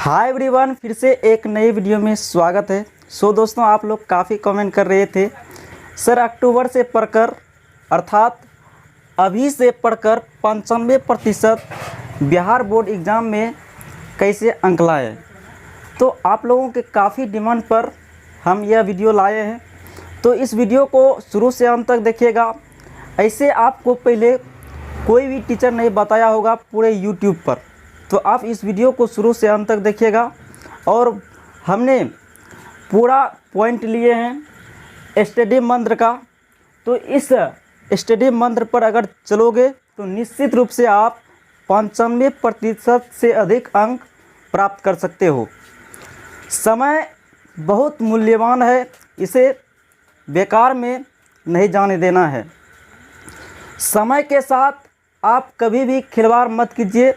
Hi everyone, फिर से एक नई वीडियो में स्वागत है। दोस्तों, आप लोग काफ़ी कमेंट कर रहे थे सर अक्टूबर से पढ़कर अर्थात अभी से पढ़कर 95% बिहार बोर्ड एग्ज़ाम में कैसे अंक लाए। तो आप लोगों के काफ़ी डिमांड पर हम यह वीडियो लाए हैं। तो इस वीडियो को शुरू से अंत तक देखिएगा। ऐसे आपको पहले कोई भी टीचर नहीं बताया होगा पूरे यूट्यूब पर। तो आप इस वीडियो को शुरू से अंत तक देखिएगा। और हमने पूरा पॉइंट लिए हैं स्टडी मंत्र का। तो इस स्टडी मंत्र पर अगर चलोगे तो निश्चित रूप से आप 95% से अधिक अंक प्राप्त कर सकते हो। समय बहुत मूल्यवान है, इसे बेकार में नहीं जाने देना है। समय के साथ आप कभी भी खिलवाड़ मत कीजिए।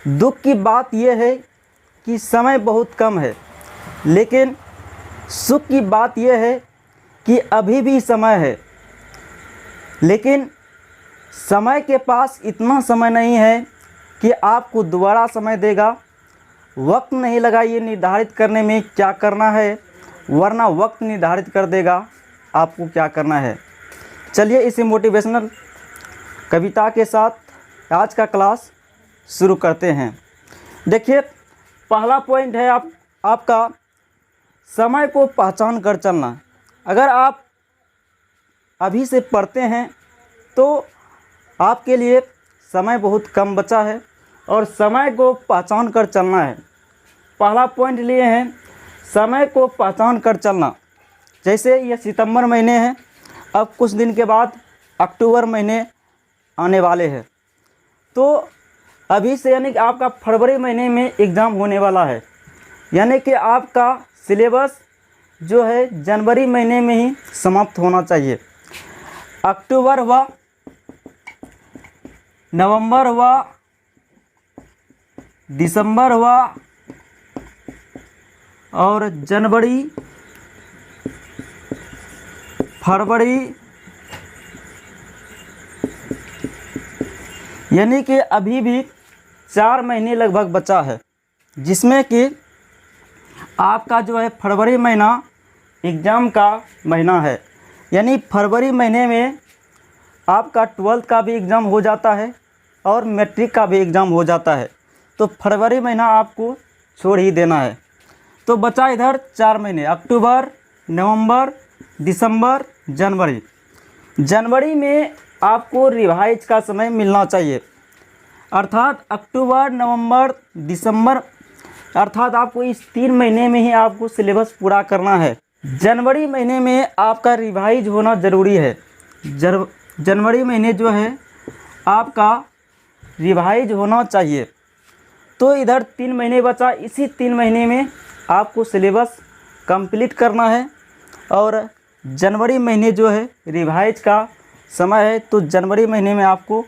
दुख की बात यह है कि समय बहुत कम है, लेकिन सुख की बात यह है कि अभी भी समय है। लेकिन समय के पास इतना समय नहीं है कि आपको दोबारा समय देगा। वक्त नहीं लगाइए निर्धारित करने में क्या करना है, वरना वक्त निर्धारित कर देगा आपको क्या करना है। चलिए इसी मोटिवेशनल कविता के साथ आज का क्लास शुरू करते हैं। देखिए, पहला पॉइंट है आपका समय को पहचान कर चलना। अगर आप अभी से पढ़ते हैं तो आपके लिए समय बहुत कम बचा है और समय को पहचान कर चलना है। पहला पॉइंट लिए हैं समय को पहचान कर चलना। जैसे ये सितंबर महीने हैं, अब कुछ दिन के बाद अक्टूबर महीने आने वाले हैं। तो अभी से यानी कि आपका फरवरी महीने में एग्ज़ाम होने वाला है, यानी कि आपका सिलेबस जो है जनवरी महीने में ही समाप्त होना चाहिए। अक्टूबर हुआ, नवंबर हुआ, दिसंबर हुआ और जनवरी, फरवरी, यानी कि अभी भी 4 महीने लगभग बचा है, जिसमें कि आपका जो है फरवरी महीना एग्ज़ाम का महीना है। यानी फरवरी महीने में आपका 12th का भी एग्ज़ाम हो जाता है और मैट्रिक का भी एग्ज़ाम हो जाता है। तो फरवरी महीना आपको छोड़ ही देना है। तो बचा इधर 4 महीने, अक्टूबर, नवंबर, दिसंबर, जनवरी। जनवरी में आपको रिवाइज का समय मिलना चाहिए, अर्थात अक्टूबर, नवंबर, दिसंबर, अर्थात आपको इस 3 महीने में ही आपको सिलेबस पूरा करना है। जनवरी महीने में आपका रिवाइज होना ज़रूरी है। जनवरी महीने जो है आपका रिवाइज होना चाहिए। तो इधर 3 महीने बचा, इसी 3 महीने में आपको सिलेबस कंप्लीट करना है। और जनवरी महीने जो है रिवाइज का समय है, तो जनवरी महीने में आपको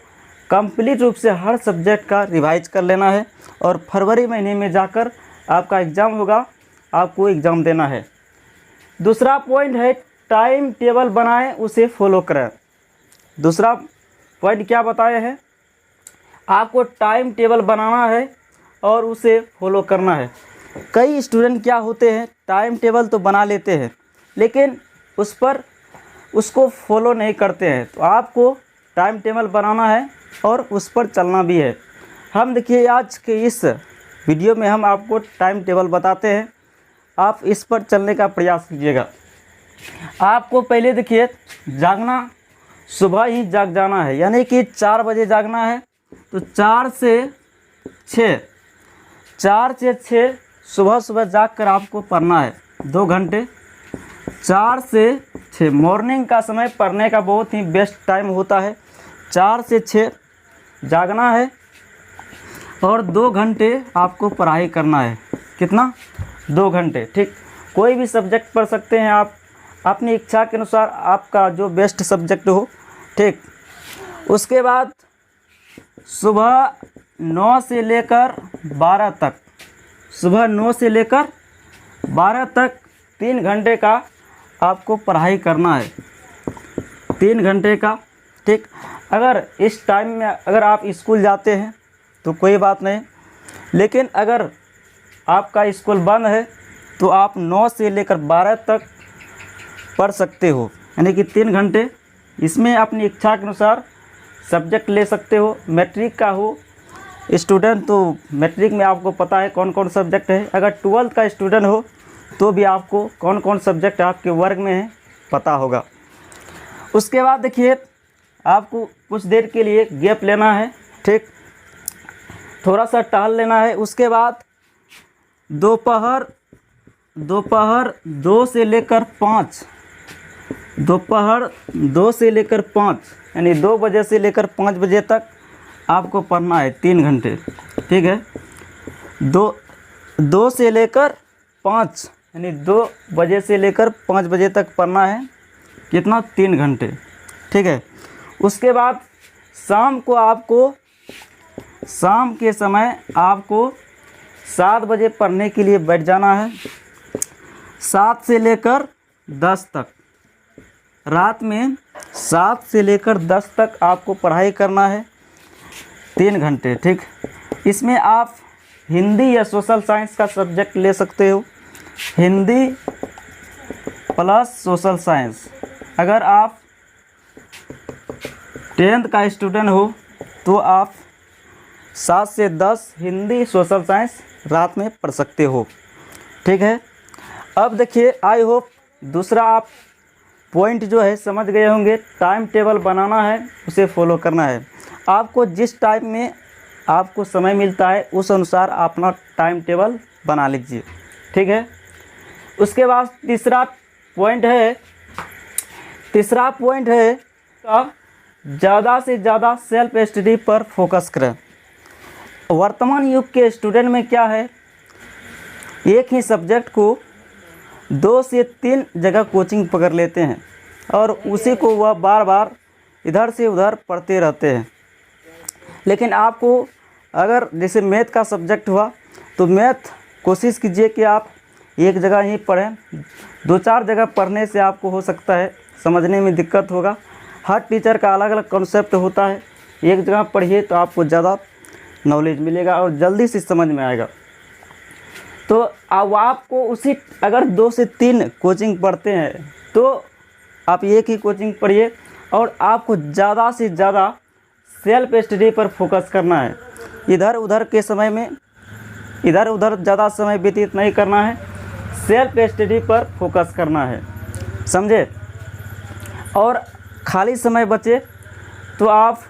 कंप्लीट रूप से हर सब्जेक्ट का रिवाइज कर लेना है। और फरवरी महीने में जाकर आपका एग्ज़ाम होगा, आपको एग्ज़ाम देना है। दूसरा पॉइंट है टाइम टेबल बनाएं, उसे फॉलो करें। दूसरा पॉइंट क्या बताए हैं, आपको टाइम टेबल बनाना है और उसे फॉलो करना है। कई स्टूडेंट क्या होते हैं, टाइम टेबल तो बना लेते हैं लेकिन उसको फॉलो नहीं करते हैं। तो आपको टाइम टेबल बनाना है और उस पर चलना भी है। हम देखिए आज के इस वीडियो में हम आपको टाइम टेबल बताते हैं, आप इस पर चलने का प्रयास कीजिएगा। आपको पहले देखिए जागना, सुबह ही जाग जाना है, यानी कि 4 बजे जागना है। तो 4 से 6 सुबह सुबह जाग कर आपको पढ़ना है 2 घंटे। 4 से 6 मॉर्निंग का समय पढ़ने का बहुत ही बेस्ट टाइम होता है। 4 से 6 जागना है और 2 घंटे आपको पढ़ाई करना है। कितना? 2 घंटे। ठीक, कोई भी सब्जेक्ट पढ़ सकते हैं आप अपनी इच्छा के अनुसार, आपका जो बेस्ट सब्जेक्ट हो। ठीक, उसके बाद सुबह 9 से लेकर 12 तक, सुबह 9 से लेकर 12 तक 3 घंटे का आपको पढ़ाई करना है, 3 घंटे का। ठीक, अगर इस टाइम में अगर आप स्कूल जाते हैं तो कोई बात नहीं, लेकिन अगर आपका स्कूल बंद है तो आप 9 से लेकर 12 तक पढ़ सकते हो, यानी कि 3 घंटे। इसमें अपनी इच्छा के अनुसार सब्जेक्ट ले सकते हो। मैट्रिक का हो स्टूडेंट तो मैट्रिक में आपको पता है कौन कौन सब्जेक्ट है। अगर 12th का स्टूडेंट हो तो भी आपको कौन कौन सब्जेक्ट आपके वर्ग में है पता होगा। उसके बाद देखिए, आपको कुछ देर के लिए गैप लेना है, ठीक, थोड़ा सा टहल लेना है। उसके बाद दोपहर 2 से लेकर 5, दोपहर 2 से लेकर 5 यानी 2 बजे से लेकर 5 बजे तक आपको पढ़ना है 3 घंटे, ठीक है। 2 से लेकर 5 यानी 2 बजे से लेकर 5 बजे तक पढ़ना है, कितना, 3 घंटे, ठीक है। उसके बाद शाम के समय आपको 7 बजे पढ़ने के लिए बैठ जाना है। 7 से लेकर 10 तक, रात में 7 से लेकर 10 तक आपको पढ़ाई करना है 3 घंटे, ठीक। इसमें आप हिंदी या सोशल साइंस का सब्जेक्ट ले सकते हो, हिंदी प्लस सोशल साइंस। अगर आप 10th का स्टूडेंट हो तो आप 7 से 10 हिंदी सोशल साइंस रात में पढ़ सकते हो, ठीक है। अब देखिए, आई होप दूसरा आप पॉइंट जो है समझ गए होंगे। टाइम टेबल बनाना है, उसे फॉलो करना है। आपको जिस टाइम में आपको समय मिलता है उस अनुसार अपना टाइम टेबल बना लीजिए, ठीक है। उसके बाद तीसरा पॉइंट है आप ज़्यादा से ज़्यादा सेल्फ स्टडी पर फोकस करें। वर्तमान युग के स्टूडेंट में क्या है, एक ही सब्जेक्ट को 2 से 3 जगह कोचिंग पकड़ लेते हैं और उसी को वह बार बार इधर से उधर पढ़ते रहते हैं। लेकिन आपको अगर जैसे मैथ का सब्जेक्ट हुआ तो मैथ कोशिश कीजिए कि आप एक जगह ही पढ़ें। 2-4 जगह पढ़ने से आपको हो सकता है समझने में दिक्कत होगा। हर टीचर का अलग अलग कॉन्सेप्ट होता है, एक जगह पढ़िए तो आपको ज़्यादा नॉलेज मिलेगा और जल्दी से समझ में आएगा। तो अब आपको उसी अगर 2 से 3 कोचिंग पढ़ते हैं तो आप एक ही कोचिंग पढ़िए और आपको ज़्यादा से ज़्यादा सेल्फ स्टडी पर फोकस करना है। इधर उधर ज़्यादा समय व्यतीत नहीं करना है, सेल्फ स्टडी पर फोकस करना है, समझे। और खाली समय बचे तो आप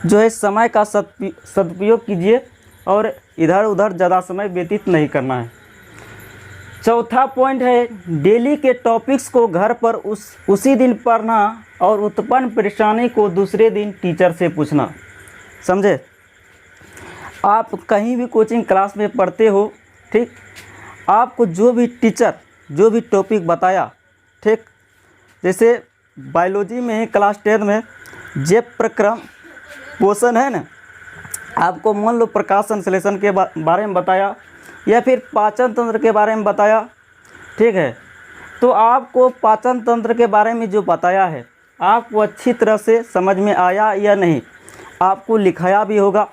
जो है समय का सदुपयोग कीजिए और इधर उधर ज़्यादा समय व्यतीत नहीं करना है। चौथा पॉइंट है, डेली के टॉपिक्स को घर पर उसी दिन पढ़ना और उत्पन्न परेशानी को दूसरे दिन टीचर से पूछना, समझे। आप कहीं भी कोचिंग क्लास में पढ़ते हो, ठीक, आपको जो भी टीचर जो भी टॉपिक बताया, ठीक, जैसे बायोलॉजी में ही क्लास 10 में जैव प्रक्रम पोषण है ना, आपको मान लो प्रकाश संश्लेषण के बारे में बताया या फिर पाचन तंत्र के बारे में बताया, ठीक है। तो आपको पाचन तंत्र के बारे में जो बताया है आपको अच्छी तरह से समझ में आया या नहीं, आपको लिखाया भी होगा,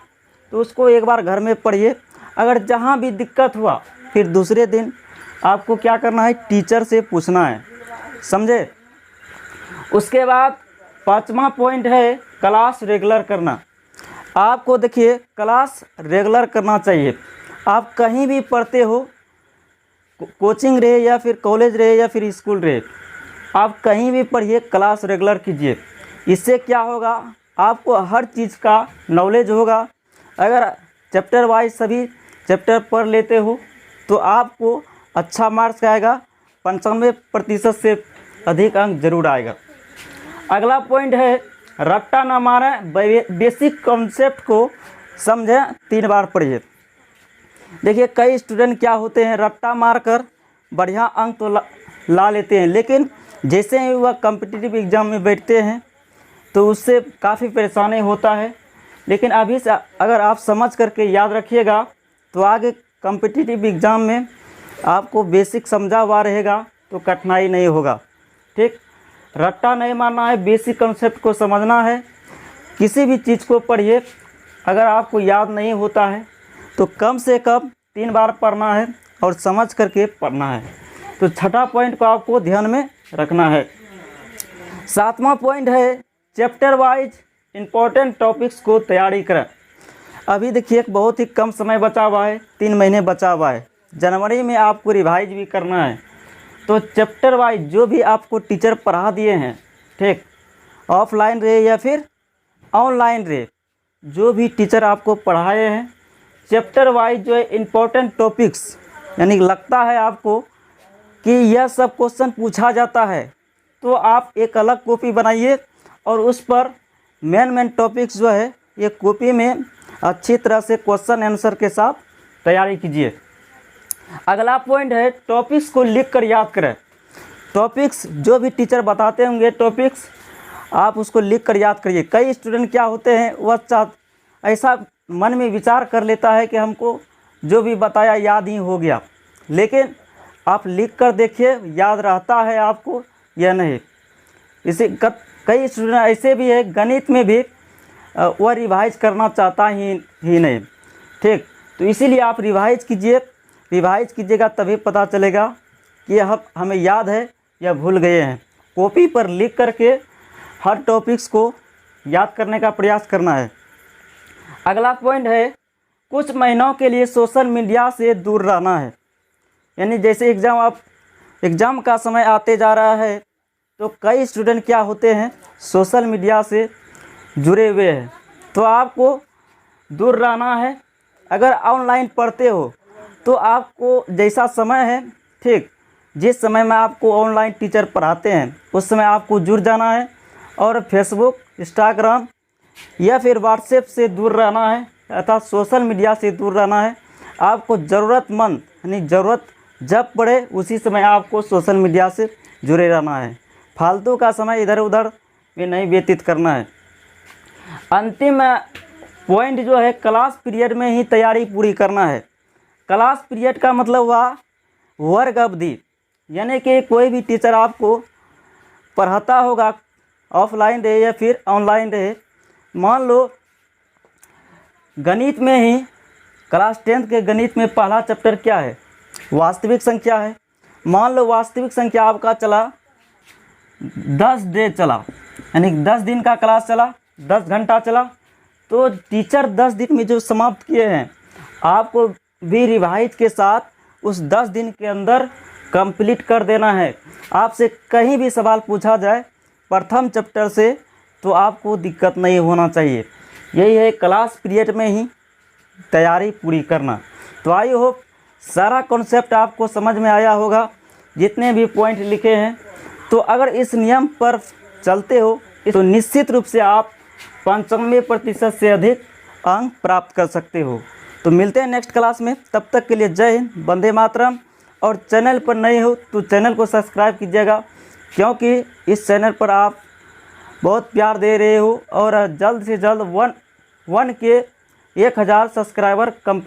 तो उसको एक बार घर में पढ़िए। अगर जहाँ भी दिक्कत हुआ फिर दूसरे दिन आपको क्या करना है, टीचर से पूछना है, समझे। उसके बाद 5वां पॉइंट है क्लास रेगुलर करना। आपको देखिए क्लास रेगुलर करना चाहिए। आप कहीं भी पढ़ते हो, कोचिंग रहे या फिर कॉलेज रहे या फिर स्कूल रहे, आप कहीं भी पढ़िए, क्लास रेगुलर कीजिए। इससे क्या होगा, आपको हर चीज़ का नॉलेज होगा। अगर चैप्टर वाइज सभी चैप्टर पढ़ लेते हो तो आपको अच्छा मार्क्स आएगा, 95% से अधिक अंक जरूर आएगा। अगला पॉइंट है रट्टा ना मारें, बेसिक कॉन्सेप्ट को समझें, 3 बार पढ़िए। देखिए कई स्टूडेंट क्या होते हैं, रट्टा मारकर बढ़िया अंक तो ला लेते हैं, लेकिन जैसे ही वह कॉम्पिटिटिव एग्ज़ाम में बैठते हैं तो उससे काफ़ी परेशानी होता है। लेकिन अभी से अगर आप समझ करके याद रखिएगा तो आगे कॉम्पिटिटिव एग्ज़ाम में आपको बेसिक समझा हुआ रहेगा तो कठिनाई नहीं होगा, ठीक। रट्टा नहीं मारना है, बेसिक कॉन्सेप्ट को समझना है। किसी भी चीज़ को पढ़िए, अगर आपको याद नहीं होता है तो कम से कम 3 बार पढ़ना है और समझ करके पढ़ना है। तो छठा पॉइंट को आपको ध्यान में रखना है। सातवां पॉइंट है चैप्टर वाइज इम्पोर्टेंट टॉपिक्स को तैयारी करें। अभी देखिए बहुत ही कम समय बचा हुआ है, 3 महीने बचा हुआ है। जनवरी में आपको रिवाइज भी करना है। तो चैप्टर वाइज जो भी आपको टीचर पढ़ा दिए हैं, ठीक, ऑफलाइन रहे या फिर ऑनलाइन रहे, जो भी टीचर आपको पढ़ाए हैं, चैप्टर वाइज जो है इम्पोर्टेंट टॉपिक्स, यानी लगता है आपको कि यह सब क्वेश्चन पूछा जाता है, तो आप एक अलग कॉपी बनाइए और उस पर मेन टॉपिक्स जो है ये कॉपी में अच्छी तरह से क्वेश्चन आंसर के साथ तैयारी कीजिए। अगला पॉइंट है टॉपिक्स को लिख कर याद करें। टॉपिक्स जो भी टीचर बताते होंगे टॉपिक्स, आप उसको लिख कर याद करिए। कई स्टूडेंट क्या होते हैं, वह ऐसा मन में विचार कर लेता है कि हमको जो भी बताया याद ही हो गया, लेकिन आप लिख कर देखिए याद रहता है आपको या नहीं। इसे कई स्टूडेंट ऐसे भी है, गणित में भी वह रिवाइज करना चाहता ही नहीं, ठीक। तो इसीलिए आप रिवाइज कीजिएगा, तभी पता चलेगा कि हमें याद है या भूल गए हैं। कॉपी पर लिख करके हर टॉपिक्स को याद करने का प्रयास करना है। अगला पॉइंट है कुछ महीनों के लिए सोशल मीडिया से दूर रहना है। यानी जैसे एग्ज़ाम का समय आते जा रहा है, तो कई स्टूडेंट क्या होते हैं, सोशल मीडिया से जुड़े हुए हैं, तो आपको दूर रहना है। अगर ऑनलाइन पढ़ते हो तो आपको जैसा समय है, ठीक, जिस समय में आपको ऑनलाइन टीचर पढ़ाते हैं उस समय आपको जुड़ जाना है और फेसबुक, इंस्टाग्राम या फिर व्हाट्सएप से दूर रहना है, अर्थात सोशल मीडिया से दूर रहना है। आपको ज़रूरतमंद यानी ज़रूरत जब पड़े उसी समय आपको सोशल मीडिया से जुड़े रहना है। फालतू का समय इधर उधर में नहीं व्यतीत करना है। अंतिम पॉइंट जो है क्लास पीरियड में ही तैयारी पूरी करना है। क्लास पीरियड का मतलब हुआ वर्ग अवधि, यानी कि कोई भी टीचर आपको पढ़ाता होगा, ऑफलाइन रहे या फिर ऑनलाइन रहे। मान लो गणित में ही क्लास 10th के गणित में पहला चैप्टर क्या है, वास्तविक संख्या है। मान लो वास्तविक संख्या आपका चला 10 डे चला, यानी 10 दिन का क्लास चला, 10 घंटा चला। तो टीचर 10 दिन में जो समाप्त किए हैं आपको भी रिवाइज के साथ उस 10 दिन के अंदर कंप्लीट कर देना है। आपसे कहीं भी सवाल पूछा जाए प्रथम चैप्टर से तो आपको दिक्कत नहीं होना चाहिए। यही है क्लास पीरियड में ही तैयारी पूरी करना। तो आई होप सारा कॉन्सेप्ट आपको समझ में आया होगा, जितने भी पॉइंट लिखे हैं। तो अगर इस नियम पर चलते हो तो निश्चित रूप से आप 95% से अधिक अंक प्राप्त कर सकते हो। तो मिलते हैं नेक्स्ट क्लास में, तब तक के लिए जय हिंद, वंदे मातरम। और चैनल पर नए हो तो चैनल को सब्सक्राइब कीजिएगा, क्योंकि इस चैनल पर आप बहुत प्यार दे रहे हो और जल्द से जल्द 1K 1000 सब्सक्राइबर